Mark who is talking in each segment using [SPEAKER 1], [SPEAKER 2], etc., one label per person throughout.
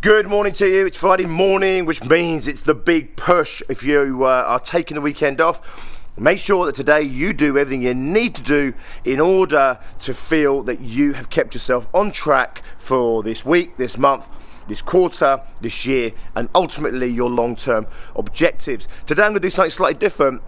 [SPEAKER 1] Good morning to you. It's Friday morning, which means it's the big push. If you are taking the weekend off, make sure that today you do everything you need to do in order to feel that you have kept yourself on track for this week, this month, this quarter, this year, and ultimately your long-term objectives. Today I'm going to do something slightly different.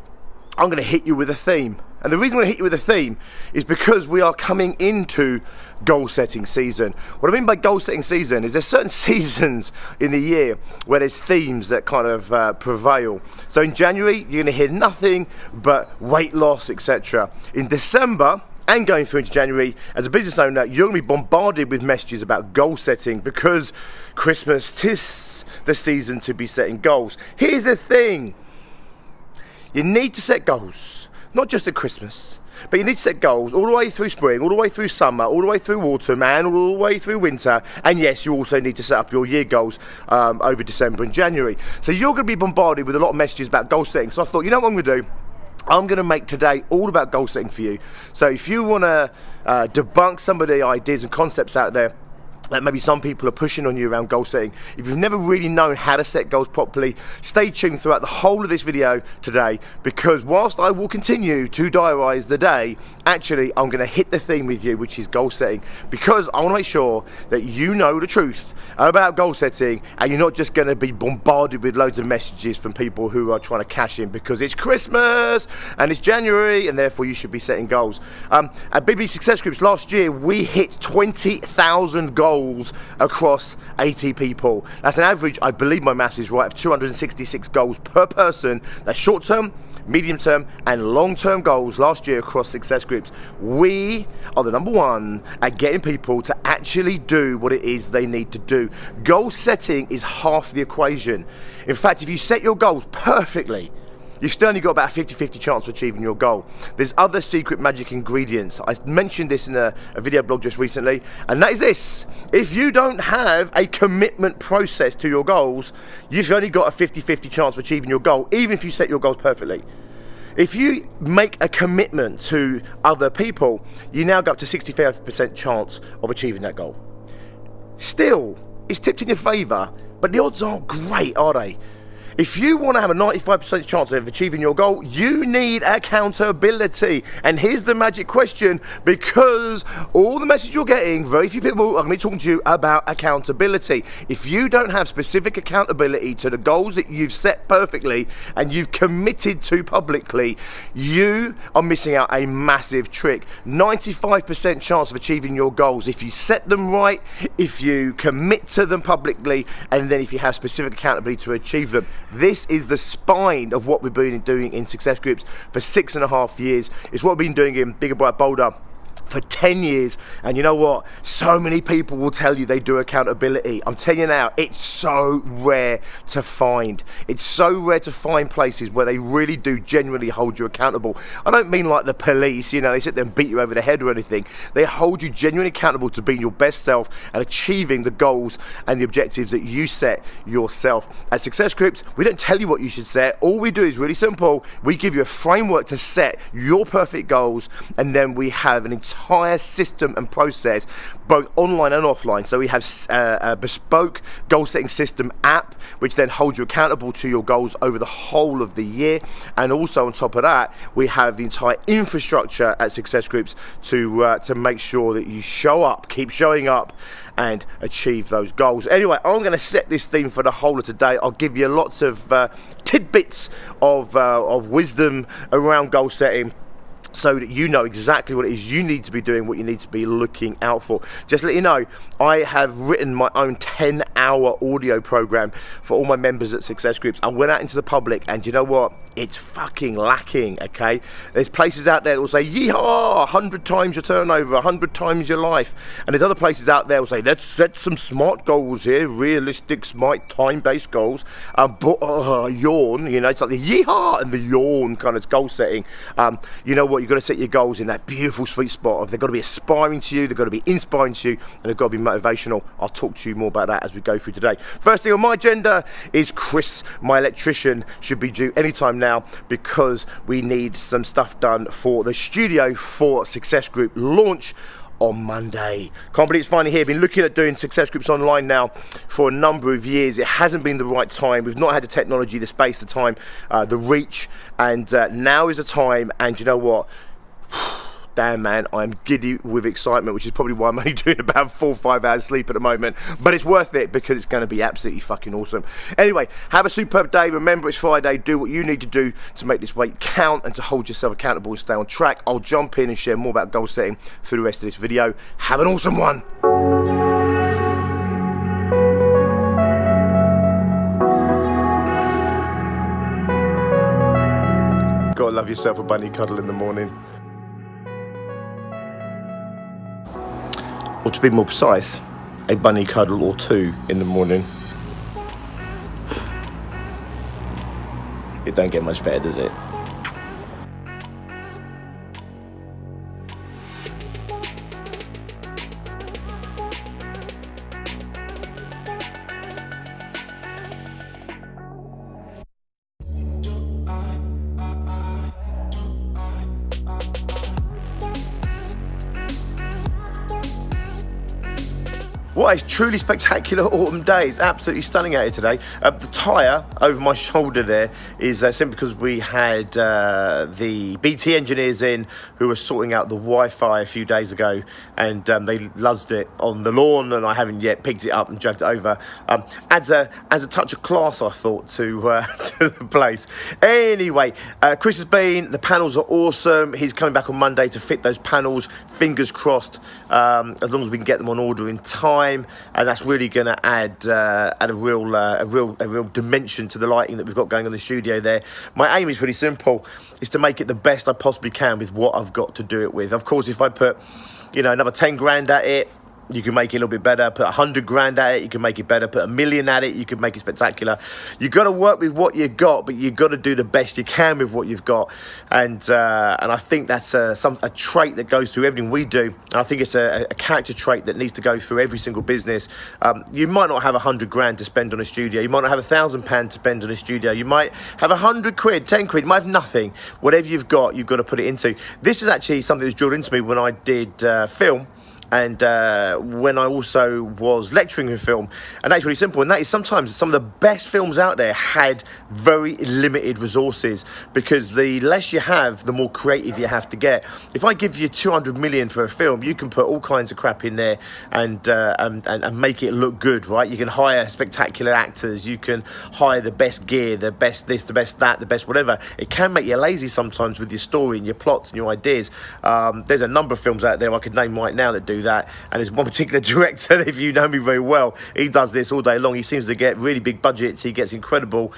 [SPEAKER 1] I'm going to hit you with a theme. And the reason I'm going to hit you with a theme is because we are coming into goal setting season. What I mean by goal setting season is there's certain seasons in the year where there's themes that kind of prevail. So in January, you're going to hear nothing but weight loss, etc. In December, and going through into January, as a business owner, you're going to be bombarded with messages about goal setting because Christmas is the season to be setting goals. Here's the thing. You need to set goals, not just at Christmas, but you need to set goals all the way through spring, all the way through summer, all the way through autumn, and all the way through winter. And yes, you also need to set up your year goals over December and January. So you're going to be bombarded with a lot of messages about goal setting. So I thought, you know what I'm going to do? I'm going to make today all about goal setting for you. So if you want to debunk some of the ideas and concepts out there that maybe some people are pushing on you around goal setting, if you've never really known how to set goals properly, stay tuned throughout the whole of this video today, because whilst I will continue to diarise the day, actually I'm going to hit the theme with you, which is goal setting, because I want to make sure that you know the truth about goal setting and you're not just going to be bombarded with loads of messages from people who are trying to cash in because it's Christmas and it's January and therefore you should be setting goals. At BB Success Groups last year, we hit 20,000 goals across 80 people. That's an average, I believe my maths is right, of 266 goals per person. That's short-term, medium-term, and long-term goals last year across Success Groups. We are the number one at getting people to actually do what it is they need to do. Goal setting is half the equation. In fact, if you set your goals perfectly, you've still only got about a 50-50 chance of achieving your goal. There's other secret magic ingredients. I mentioned this in a video blog just recently, and that is this. If you don't have a commitment process to your goals, you've only got a 50-50 chance of achieving your goal, even if you set your goals perfectly. If you make a commitment to other people, you now go up to 65% chance of achieving that goal. Still, it's tipped in your favour, but the odds aren't great, are they? If you want to have a 95% chance of achieving your goal, you need accountability. And here's the magic question, because all the message you're getting, very few people are going to be talking to you about accountability. If you don't have specific accountability to the goals that you've set perfectly and you've committed to publicly, you are missing out a massive trick. 95% chance of achieving your goals if you set them right, if you commit to them publicly, and then if you have specific accountability to achieve them. This is the spine of what we've been doing in Success Groups for 6.5 years. It's what we've been doing in Bigger Bright Bolder for 10 years. And you know what? So many people will tell you they do accountability. I'm telling you now, it's so rare to find. It's so rare to find places where they really do genuinely hold you accountable. I don't mean like the police, you know, they sit there and beat you over the head or anything. They hold you genuinely accountable to being your best self and achieving the goals and the objectives that you set yourself. At Success Groups, we don't tell you what you should set. All we do is really simple. We give you a framework to set your perfect goals, and then we have an entire system and process, both online and offline. So we have a bespoke goal setting system app, which then holds you accountable to your goals over the whole of the year. And also on top of that, we have the entire infrastructure at Success Groups to make sure that you show up, keep showing up, and achieve those goals. Anyway, I'm going to set this theme for the whole of today. I'll give you lots of tidbits of wisdom around goal setting, so that you know exactly what it is you need to be doing, what you need to be looking out for. Just to let you know, I have written my own 10-hour audio program for all my members at Success Groups. I went out into the public, and you know what? It's fucking lacking, okay? There's places out there that will say, yeehaw, 100 times your turnover, 100 times your life. And there's other places out there that will say, let's set some SMART goals here, realistic, smart, time-based goals. Yawn, you know, it's like the yeehaw and the yawn kind of goal setting. You know what? You've got to set your goals in that beautiful sweet spot of they've got to be aspiring to you, they've got to be inspiring to you, and they've got to be motivational. I'll talk to you more about that as we go through today. First thing on my agenda is Chris, my electrician, should be due anytime now, because we need some stuff done for the Studio for Success Group launch on Monday. Can't believe it's finally here. Been looking at doing success groups online now for a number of years. It hasn't been the right time. We've not had the technology, the space, the time, the reach, and now is the time. And you know what? Damn, man, I'm giddy with excitement, which is probably why I'm only doing about 4 or 5 hours sleep at the moment. But it's worth it because it's going to be absolutely fucking awesome. Anyway, have a superb day. Remember, it's Friday. Do what you need to do to make this weight count and to hold yourself accountable and stay on track. I'll jump in and share more about goal setting through the rest of this video. Have an awesome one. Gotta love yourself a bunny cuddle in the morning. Or to be more precise, a bunny cuddle or 2 in the morning. It don't get much better, does it? What a truly spectacular autumn day. It's absolutely stunning out here today. The tyre over my shoulder there is simply because we had the BT engineers in who were sorting out the Wi-Fi a few days ago, and they luzzed it on the lawn, and I haven't yet picked it up and dragged it over. As a touch of class, I thought, to the place. Anyway, Chris has been. The panels are awesome. He's coming back on Monday to fit those panels. Fingers crossed, as long as we can get them on order in time. And that's really going to add a real dimension to the lighting that we've got going on in the studio there. My aim is really simple: is to make it the best I possibly can with what I've got to do it with. Of course, if I put, another 10 grand at it, you can make it a little bit better. Put 100 grand at it, you can make it better. Put $1 million at it, you can make it spectacular. You've got to work with what you got, but you've got to do the best you can with what you've got. And I think that's a trait that goes through everything we do. And I think it's a character trait that needs to go through every single business. You might not have 100 grand to spend on a studio. You might not have £1,000 to spend on a studio. You might have 100 quid, 10 quid. You might have nothing. Whatever you've got to put it into. This is actually something that was drilled into me when I did film. And when I also was lecturing in film, and that's really simple, and that is sometimes some of the best films out there had very limited resources, because the less you have, the more creative you have to get. If I give you 200 million for a film, you can put all kinds of crap in there and make it look good, right? You can hire spectacular actors, you can hire the best gear, the best this, the best that, the best whatever. It can make you lazy sometimes with your story and your plots and your ideas. There's a number of films out there I could name right now that do that, and there's one particular director, if you know me very well, he does this all day long. He seems to get really big budgets, he gets incredible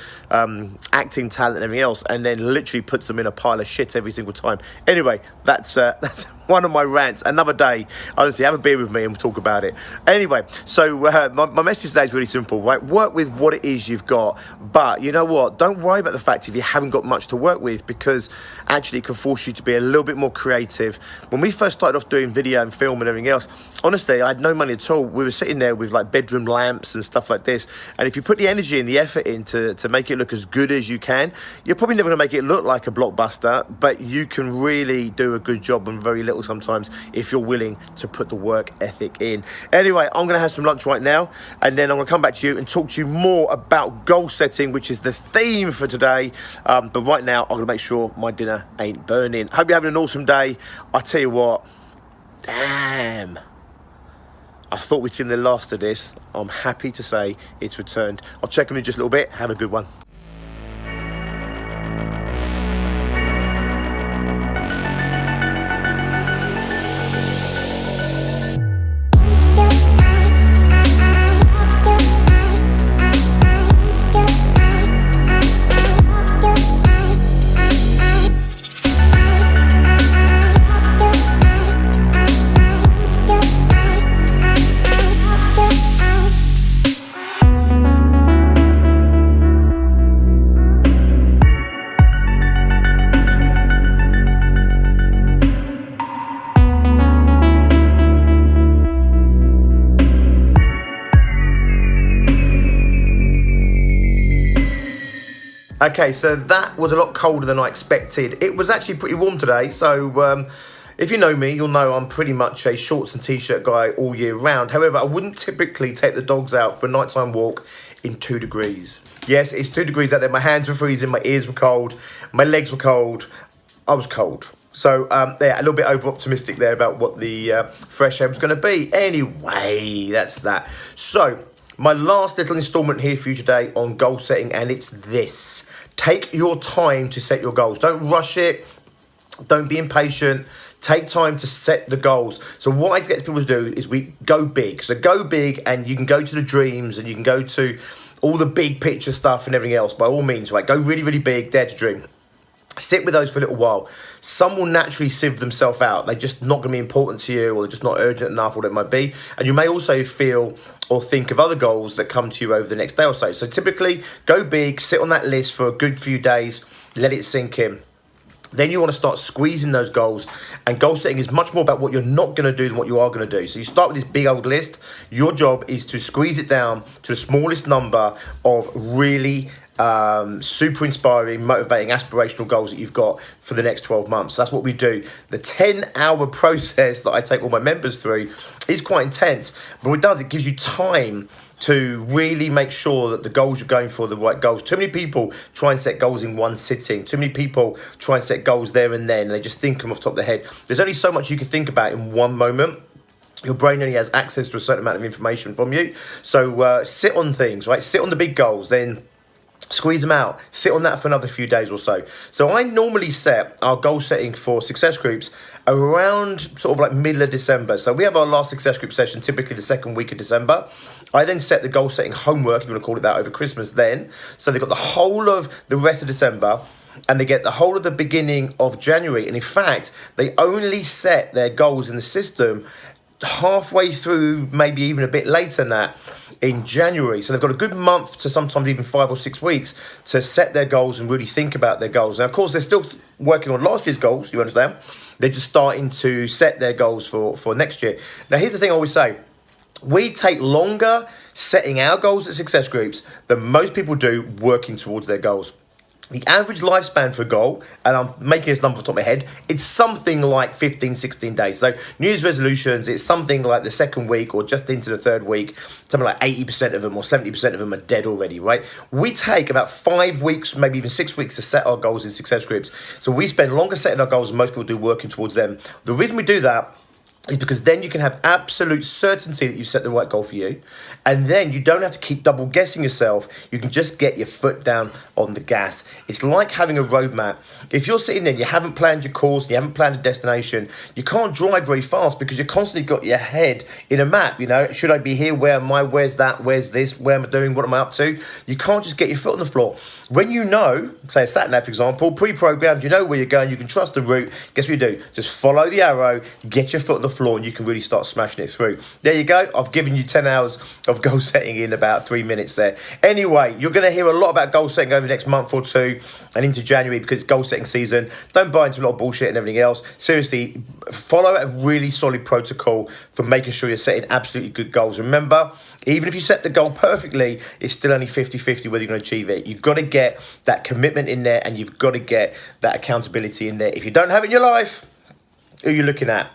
[SPEAKER 1] acting talent and everything else, and then literally puts them in a pile of shit every single time. Anyway, that's one of my rants. Another day, honestly, have a beer with me and we'll talk about it. Anyway, so my message today is really simple, right? Work with what it is you've got, but you know what? Don't worry about the fact if you haven't got much to work with, because actually it can force you to be a little bit more creative. When we first started off doing video and film and everything else, honestly, I had no money at all. We were sitting there with like bedroom lamps and stuff like this, and if you put the energy and the effort in to make it look as good as you can, you're probably never going to make it look like a blockbuster, but you can really do a good job on very little sometimes if you're willing to put the work ethic in. Anyway, I'm going to have some lunch right now, and then I'm going to come back to you and talk to you more about goal setting, which is the theme for today. But right now, I'm going to make sure my dinner ain't burning. Hope you're having an awesome day. I tell you what, damn, I thought we'd seen the last of this. I'm happy to say it's returned. I'll check them in just a little bit. Have a good one. Okay, so that was a lot colder than I expected. It was actually pretty warm today, so If you know me, you'll know I'm pretty much a shorts and t-shirt guy all year round. However, I wouldn't typically take the dogs out for a nighttime walk in 2 degrees. Yes, it's 2 degrees out there. My hands were freezing, my ears were cold, my legs were cold. I was cold. So, yeah, a little bit over-optimistic there about what the fresh air was going to be. Anyway, that's that. So, my last little instalment here for you today on goal setting, and it's this. Take your time to set your goals. Don't rush it. Don't be impatient. Take time to set the goals. So what I get people to do is we go big. So go big, and you can go to the dreams, and you can go to all the big picture stuff and everything else. By all means, right? Go really, really big. Dare to dream. Sit with those for a little while. Some will naturally sieve themselves out. They're just not going to be important to you, or they're just not urgent enough, or whatever it might be. And you may also feel or think of other goals that come to you over the next day or so. So typically, go big, sit on that list for a good few days, let it sink in. Then you want to start squeezing those goals, and goal setting is much more about what you're not going to do than what you are going to do. So you start with this big old list. Your job is to squeeze it down to the smallest number of really super inspiring, motivating, aspirational goals that you've got for the next 12 months. That's what we do. The 10-hour process that I take all my members through is quite intense, but what it does, it gives you time to really make sure that the goals you're going for are the right goals. Too many people try and set goals in one sitting. Too many people try and set goals there and then, and they just think them off the top of their head. There's only so much you can think about in one moment. Your brain only has access to a certain amount of information from you. So sit on things, right? Sit on the big goals, then squeeze them out. Sit on that for another few days or so. So I normally set our goal setting for success groups around sort of like middle of December. So we have our last success group session typically the second week of December. I then set the goal setting homework, if you want to call it that, over Christmas then. So they've got the whole of the rest of December, and they get the whole of the beginning of January. And in fact, they only set their goals in the system halfway through, maybe even a bit later than that, in January. So they've got a good month to sometimes even 5 or 6 weeks to set their goals and really think about their goals. Now, of course, they're still working on last year's goals, you understand? They're just starting to set their goals for next year. Now, here's the thing I always say. We take longer setting our goals at success groups than most people do working towards their goals. The average lifespan for a goal, and I'm making this number off the top of my head, it's something like 15, 16 days. So New Year's resolutions, it's something like the second week or just into the third week. Something like 80% of them or 70% of them are dead already, right? We take about 5 weeks, maybe even 6 weeks to set our goals in success groups. So we spend longer setting our goals than most people do working towards them. The reason we do that is because then you can have absolute certainty that you've set the right goal for you. And then you don't have to keep double guessing yourself. You can just get your foot down on the gas. It's like having a roadmap. If you're sitting there and you haven't planned your course, you haven't planned a destination, you can't drive very fast because you've constantly got your head in a map. You know, should I be here? Where am I? Where's that? Where's this? Where am I doing? What am I up to? You can't just get your foot on the floor. When you know, say a sat-nav, for example, pre-programmed, you know where you're going, you can trust the route. Guess what you do? Just follow the arrow, get your foot on the floor, and you can really start smashing it through. There you go. I've given you 10 hours of goal setting in about 3 minutes there. Anyway, you're going to hear a lot about goal setting over the next month or two and into January because it's goal setting season. Don't buy into a lot of bullshit and everything else. Seriously, follow a really solid protocol for making sure you're setting absolutely good goals. Remember, even if you set the goal perfectly, it's still only 50-50 whether you're going to achieve it. You've got to get that commitment in there, and you've got to get that accountability in there. If you don't have it in your life, who are you looking at?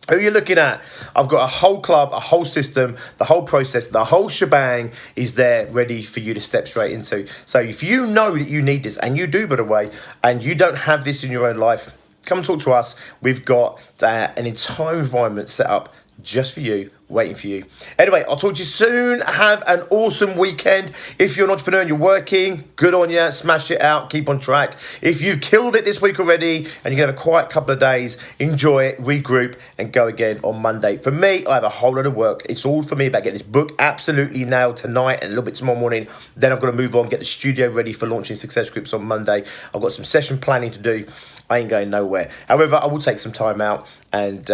[SPEAKER 1] Who are you looking at? I've got a whole club, a whole system, the whole process, the whole shebang is there ready for you to step straight into. So if you know that you need this, and you do, by the way, and you don't have this in your own life, come and talk to us. We've got an entire environment set up just for you, waiting for you. Anyway, I'll talk to you soon. Have an awesome weekend. If you're an entrepreneur and you're working, good on you. Smash it out. Keep on track. If you've killed it this week already and you're going to have a quiet couple of days, enjoy it, regroup, and go again on Monday. For me, I have a whole lot of work. It's all for me about getting this book absolutely nailed tonight and a little bit tomorrow morning. Then I've got to move on, get the studio ready for launching success groups on Monday. I've got some session planning to do. I ain't going nowhere. However, I will take some time out and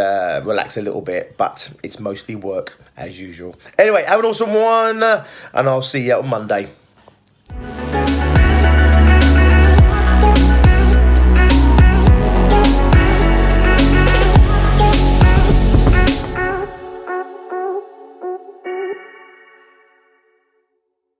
[SPEAKER 1] relax a little bit, but it's mostly work as usual. Anyway, have an awesome one, and I'll see you on Monday.